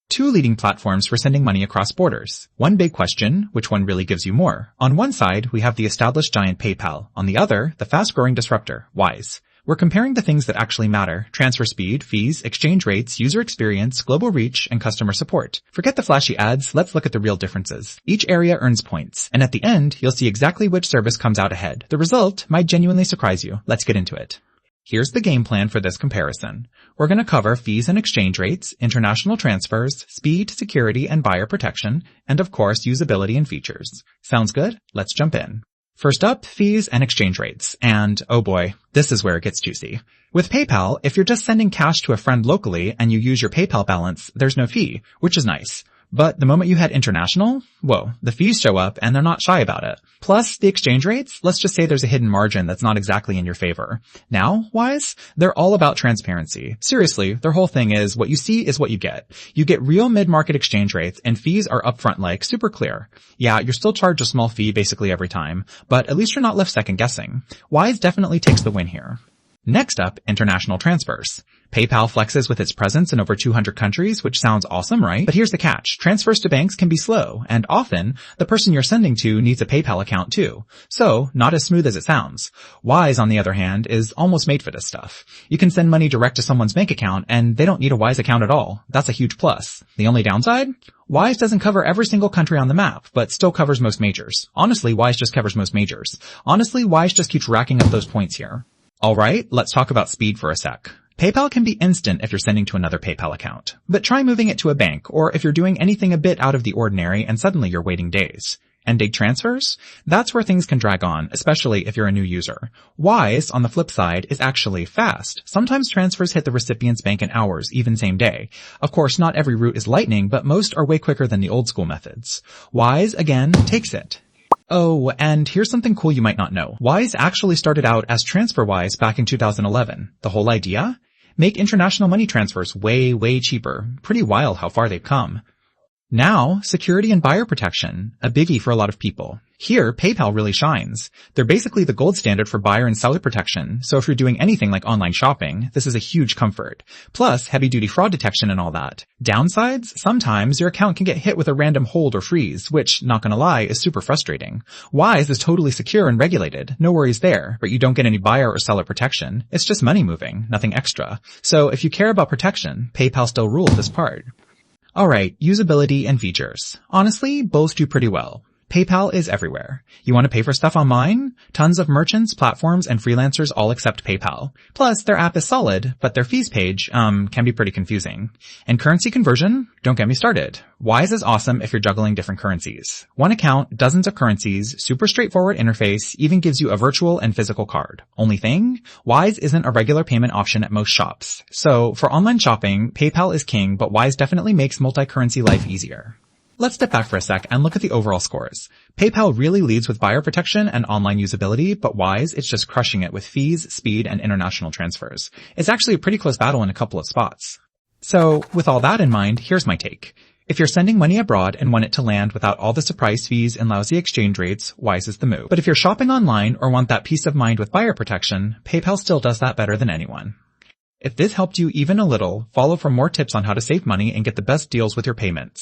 Two leading platforms for sending money across borders. One big question, which one really gives you more? On one side, we have the established giant PayPal. On the other, the fast-growing disruptor, Wise. We're comparing the things that actually matter: transfer speed, fees, exchange rates, user experience, global reach, and customer support. Forget the flashy ads, let's look at the real differences. Each area earns points, and at the end, you'll see exactly which service comes out ahead. The result might genuinely surprise you. Let's get into it. Here's the game plan for this comparison. We're going to cover fees and exchange rates, international transfers, speed, security, and buyer protection, and of course, usability and features. Sounds good? Let's jump in. First up, fees and exchange rates. And oh boy, this is where it gets juicy. With PayPal, if you're just sending cash to a friend locally and you use your PayPal balance, there's no fee, which is nice. But the moment you head international, whoa, the fees show up and they're not shy about it. Plus, the exchange rates, let's just say there's a hidden margin that's not exactly in your favor. Now, Wise, they're all about transparency. Seriously, their whole thing is what you see is what you get. You get real mid-market exchange rates and fees are upfront like super clear. Yeah, you're still charged a small fee basically every time, but at least you're not left second guessing. Wise definitely takes the win here. Next up, international transfers. PayPal flexes with its presence in over 200 countries, which sounds awesome, right? But here's the catch. Transfers to banks can be slow, and often, the person you're sending to needs a PayPal account too. So, not as smooth as it sounds. Wise, on the other hand, is almost made for this stuff. You can send money direct to someone's bank account, and they don't need a Wise account at all. That's a huge plus. The only downside? Wise doesn't cover every single country on the map, but still covers most majors. Honestly, Wise just covers most majors. Honestly, Wise just keeps racking up those points here. Alright, let's talk about speed for a sec. PayPal can be instant if you're sending to another PayPal account, but try moving it to a bank or if you're doing anything a bit out of the ordinary and suddenly you're waiting days. And big transfers? That's where things can drag on, especially if you're a new user. Wise, on the flip side, is actually fast. Sometimes transfers hit the recipient's bank in hours, even same day. Of course, not every route is lightning, but most are way quicker than the old school methods. Wise, again, takes it. Oh, and here's something cool you might not know. Wise actually started out as TransferWise back in 2011. The whole idea? Make international money transfers way, way cheaper. Pretty wild how far they've come. Now, security and buyer protection, a biggie for a lot of people. Here, PayPal really shines. They're basically the gold standard for buyer and seller protection, so if you're doing anything like online shopping, this is a huge comfort. Plus, heavy-duty fraud detection and all that. Downsides? Sometimes your account can get hit with a random hold or freeze, which, not gonna lie, is super frustrating. Wise is totally secure and regulated, no worries there, but you don't get any buyer or seller protection. It's just money moving, nothing extra. So if you care about protection, PayPal still rules this part. Alright, usability and features. Honestly, both do pretty well. PayPal is everywhere. You want to pay for stuff online? Tons of merchants, platforms, and freelancers all accept PayPal. Plus, their app is solid, but their fees page, can be pretty confusing. And currency conversion? Don't get me started. Wise is awesome if you're juggling different currencies. One account, dozens of currencies, super straightforward interface, even gives you a virtual and physical card. Only thing? Wise isn't a regular payment option at most shops. So, for online shopping, PayPal is king, but Wise definitely makes multi-currency life easier. Let's step back for a sec and look at the overall scores. PayPal really leads with buyer protection and online usability, but Wise is just crushing it with fees, speed, and international transfers. It's actually a pretty close battle in a couple of spots. So, with all that in mind, here's my take. If you're sending money abroad and want it to land without all the surprise fees and lousy exchange rates, Wise is the move. But if you're shopping online or want that peace of mind with buyer protection, PayPal still does that better than anyone. If this helped you even a little, follow for more tips on how to save money and get the best deals with your payments.